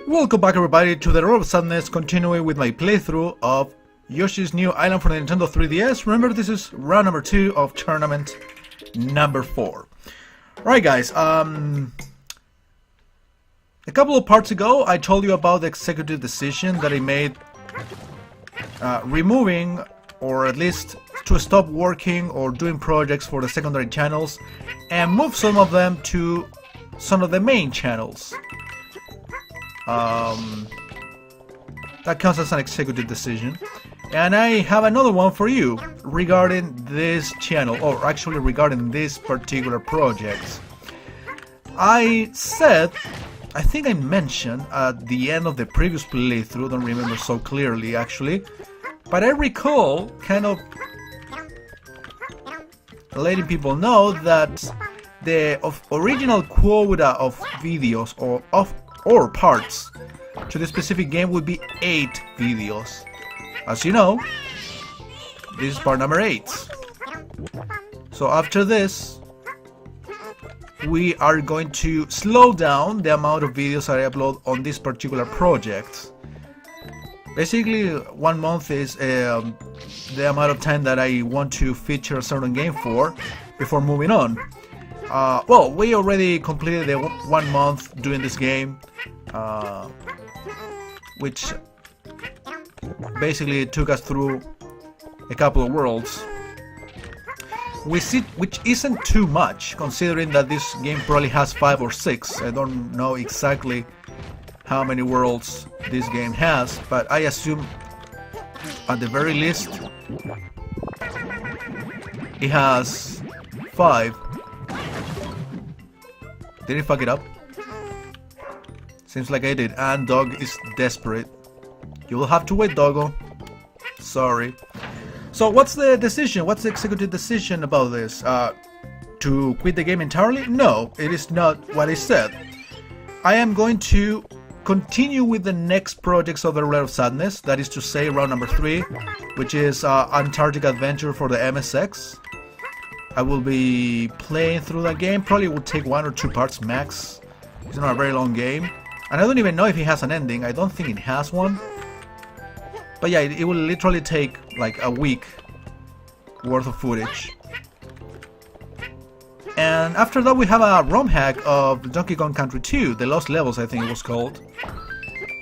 Welcome back everybody to the RoS Sadness, continuing with my playthrough of Yoshi's New Island for the Nintendo 3DS. Remember, this is round number 2 of tournament number 4. Right guys, a couple of parts ago I told you about the executive decision that I made removing, or at least to stop working or doing projects for the secondary channels and move some of them to some of the main channels. That counts as an executive decision. And I have another one for you regarding this channel, or actually regarding this particular project. I said, I think I mentioned at the end of the previous playthrough, don't remember so clearly actually, but I recall kind of letting people know that the original quota of videos or parts to the specific game would be 8 videos. As you know, this is part number 8. So after this, we are going to slow down the amount of videos I upload on this particular project. Basically, 1 month is the amount of time that I want to feature a certain game for before moving on. Well, we already completed the 1 month doing this game, which basically took us through a couple of worlds. We see, which isn't too much, considering that this game probably has 5 or 6. I don't know exactly how many worlds this game has, but I assume at the very least it has 5. Did I fuck it up? Seems like I did. And dog is desperate. You will have to wait, doggo. Sorry. So what's the decision? What's the executive decision about this? To quit the game entirely? No, it is not what I said. I am going to continue with the next projects of the RoS Sadness. That is to say, round number 3, which is Antarctic Adventure for the MSX. I will be playing through that game. Probably will take 1 or 2 parts max. It's not a very long game. And I don't even know if it has an ending. I don't think it has one. But yeah, it will literally take like a week worth of footage. And after that we have a ROM hack of Donkey Kong Country 2, The Lost Levels I think it was called.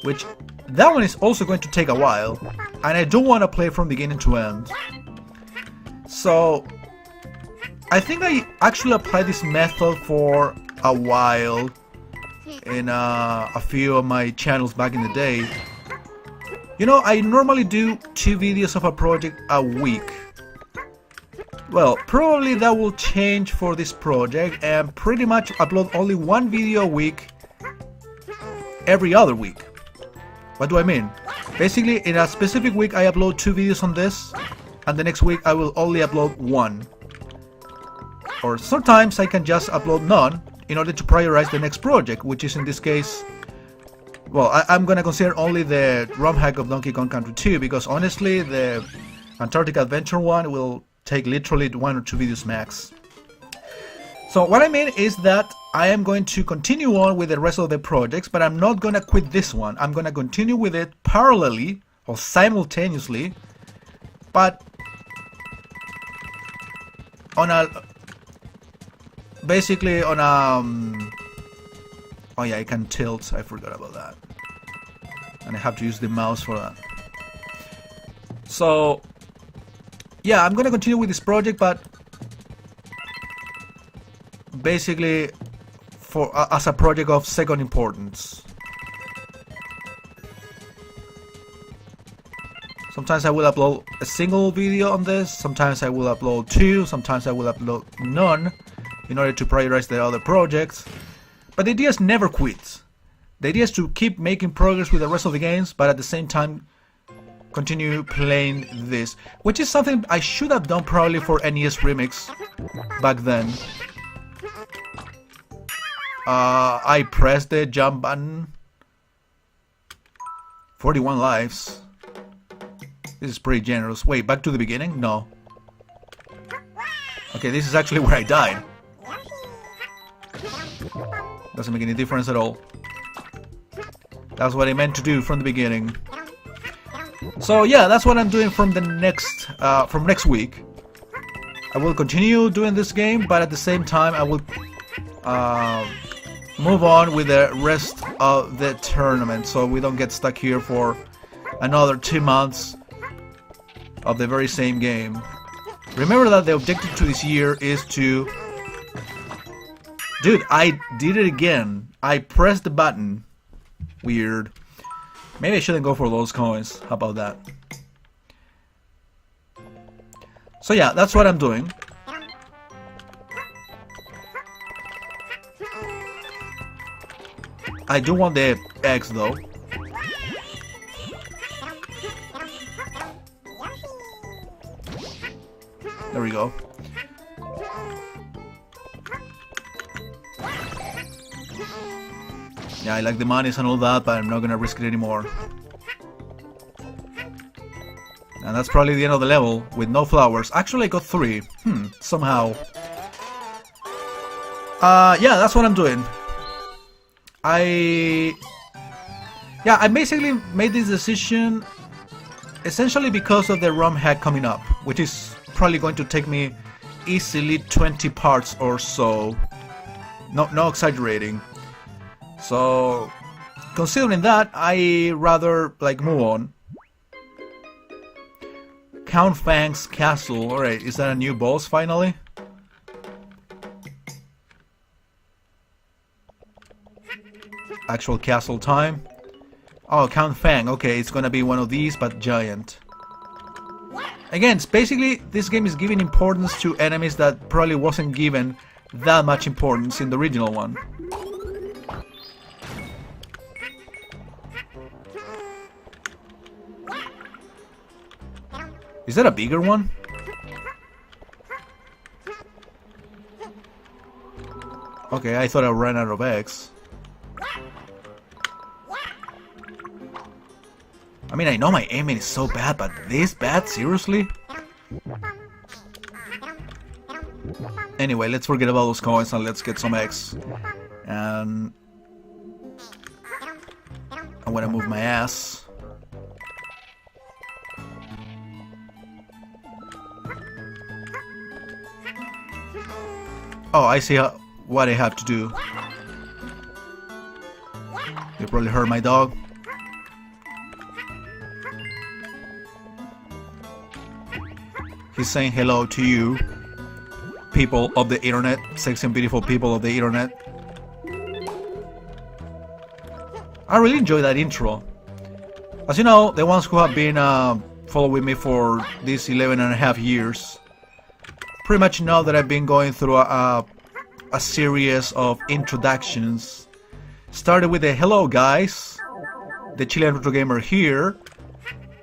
Which, that one is also going to take a while. And I don't want to play from beginning to end. So I think I actually applied this method for a while in a few of my channels back in the day. You know, I normally do 2 videos of a project a week. Well, probably that will change for this project and pretty much upload only 1 video a week every other week. What do I mean? Basically, in a specific week I upload 2 videos on this, and the next week I will only upload 1. Or sometimes I can just upload none in order to prioritize the next project, which is in this case, well, I'm gonna consider only the ROM hack of Donkey Kong Country 2, because honestly the Antarctic Adventure one will take literally 1 or 2 videos max. So what I mean is that I am going to continue on with the rest of the projects, but I'm not gonna quit this one. I'm gonna continue with it parallelly or simultaneously, but on a basically on a oh yeah, I can tilt, I forgot about that, and I have to use the mouse for that. So yeah, I'm gonna continue with this project, but basically for as a project of second importance. Sometimes I will upload a single video on this, sometimes I will upload 2, sometimes I will upload none in order to prioritize the other projects. But the idea is never quit. The idea is to keep making progress with the rest of the games, but at the same time continue playing this, which is something I should have done probably for NES Remix back then. I pressed the jump button. 41 lives. This is pretty generous. Wait, back to the beginning? No. Okay, this is actually where I died. Doesn't make any difference at all. That's what I meant to do from the beginning. So yeah, that's what I'm doing from the next week. I will continue doing this game, but at the same time I will move on with the rest of the tournament, so we don't get stuck here for another 2 months of the very same game. Remember that the objective to this year is to... Dude, I did it again. I pressed the button. Weird. Maybe I shouldn't go for those coins. How about that? So yeah, that's what I'm doing. I do want the eggs though. There we go. Yeah, I like the monies and all that, but I'm not gonna risk it anymore. And that's probably the end of the level, with no flowers. Actually, I got 3. Somehow. Yeah, that's what I'm doing. I basically made this decision essentially because of the ROM hack coming up, which is probably going to take me easily 20 parts or so. No exaggerating. So, considering that, I rather like move on. Count Fang's Castle. Alright, is that a new boss finally? Actual castle time. Oh, Count Fang. Okay, it's gonna be one of these, but giant. Again, it's basically, this game is giving importance to enemies that probably wasn't given that much importance in the original one. Is that a bigger one? Okay, I thought I ran out of eggs. I mean, I know my aiming is so bad, but this bad? Seriously? Anyway, let's forget about those coins and let's get some eggs. And I'm gonna move my ass. Oh, I see what I have to do. You probably heard my dog. He's saying hello to you, people of the internet, sexy and beautiful people of the internet. I really enjoy that intro. As you know, the ones who have been following me for these 11.5 years pretty much know that I've been going through a series of introductions. Started with the hello guys, the Chilean Retro Gamer here,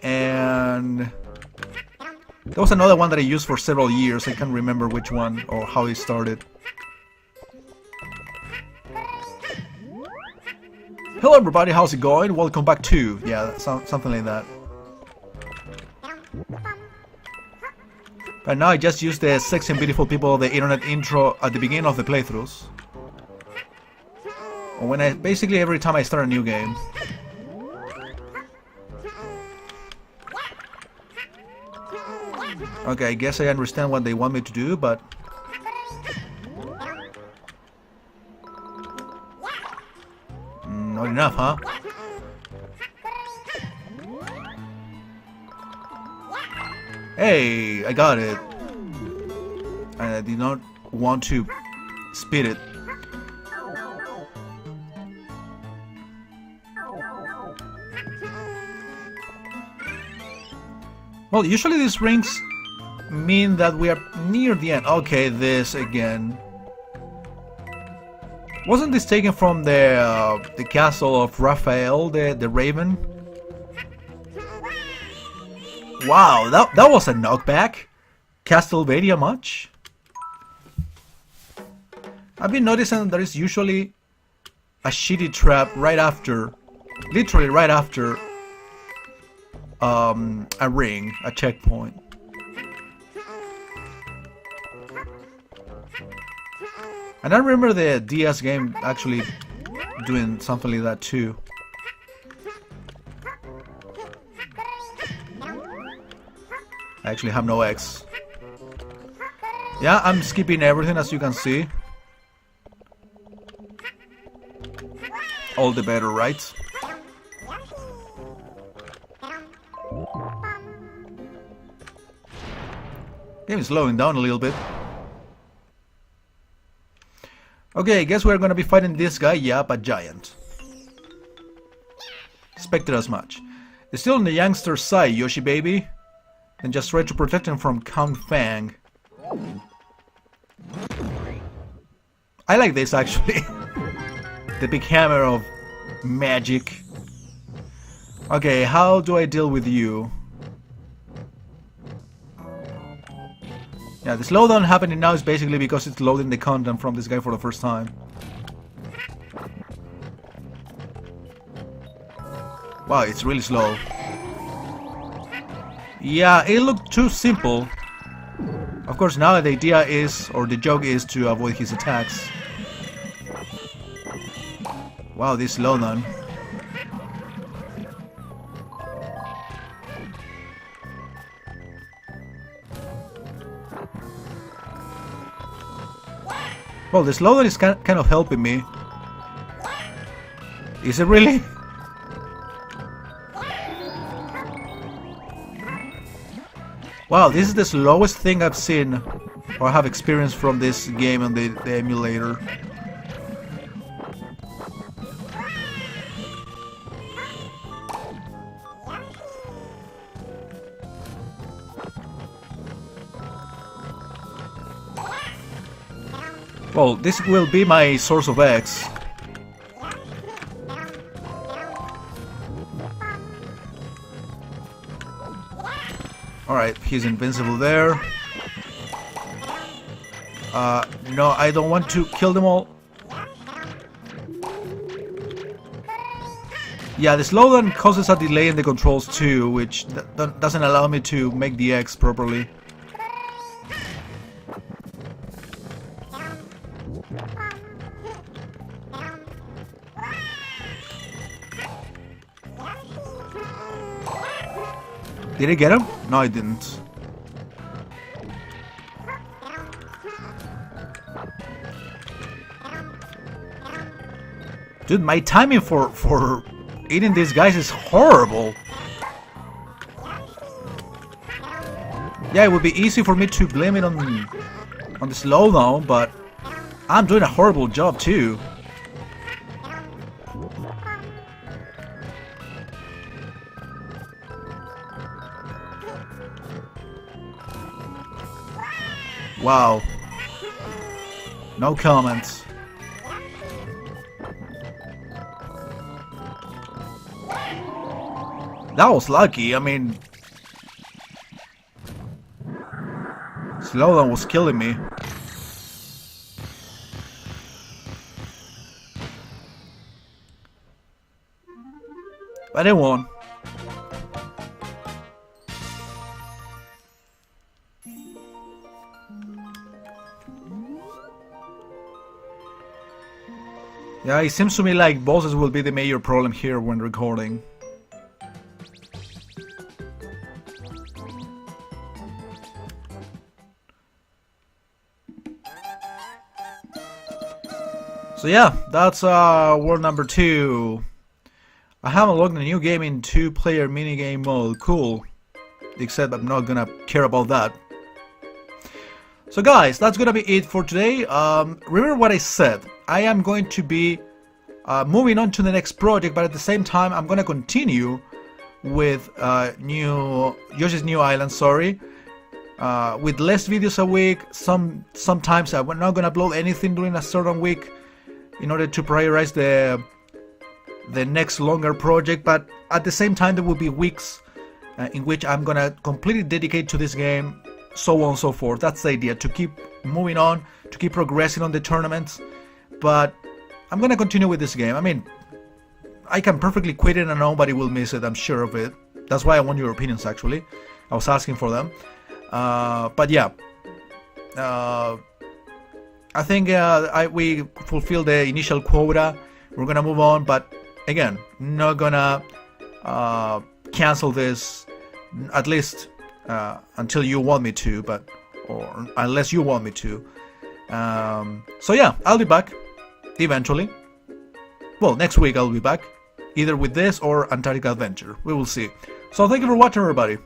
and there was another one that I used for several years. I can't remember which one or how it started. Hello everybody, how's it going? Welcome back to... yeah, something like that. But now I just used the sexy and beautiful people of the internet intro at the beginning of the playthroughs. Or when basically every time I start a new game. Okay, I guess I understand what they want me to do, but... not enough, huh? Hey, I got it. I did not want to speed it. Well, usually these rings mean that we are near the end. Okay, this again. Wasn't this taken from the castle of Raphael, the Raven? Wow, that was a knockback. Castlevania much? I've been noticing there is usually a shitty trap right after, literally right after a ring, a checkpoint. And I remember the DS game actually doing something like that too. I actually have no X. Yeah, I'm skipping everything, as you can see. All the better, right? Game is slowing down a little bit. Okay, I guess we're gonna be fighting this guy. Yep, a giant. Expected as much. It's still on the youngster's side, Yoshi baby. And just try to protect him from Count Fang. I like this actually. The big hammer of magic. Okay, how do I deal with you? Yeah, the slowdown happening now is basically because it's loading the content from this guy for the first time. Wow, it's really slow. Yeah, it looked too simple. Of course, now the idea is, or the joke is, to avoid his attacks. Wow, this slowdown. Well, the slowdown is kind of helping me. Is it really? Wow, this is the slowest thing I've seen or have experienced from this game on the emulator. Well, this will be my source of X. Alright, he's invincible there. No, I don't want to kill them all. Yeah, the slowdown causes a delay in the controls too, which doesn't allow me to make the X properly. Did I get him? No, I didn't. Dude, my timing for eating these guys is horrible. Yeah, it would be easy for me to blame it on the slowdown, but I'm doing a horrible job too. Wow. No comments. That was lucky, I mean... Slowdown was killing me. But I won. Yeah, it seems to me like bosses will be the major problem here when recording. So yeah, that's world number 2. I have unlocked a new game in 2-player minigame mode. Cool. Except I'm not gonna care about that. So guys, that's gonna be it for today. Remember what I said. I am going to be moving on to the next project, but at the same time I'm gonna continue with Yoshi's New Island, sorry. With less videos a week. Sometimes I'm not gonna upload anything during a certain week in order to prioritize the next longer project, but at the same time there will be weeks in which I'm gonna completely dedicate to this game, so on and so forth. That's the idea, to keep moving on, to keep progressing on the tournaments. But I'm gonna continue with this game. I mean, I can perfectly quit it and nobody will miss it, I'm sure of it. That's why I want your opinions actually. I was asking for them. But yeah, I think we fulfilled the initial quota. We're gonna move on, but again, not gonna cancel this, at least until you want me to, or unless you want me to. So yeah, I'll be back eventually. Well, next week I'll be back, either with this or Antarctica Adventure. We will see. So thank you for watching, everybody.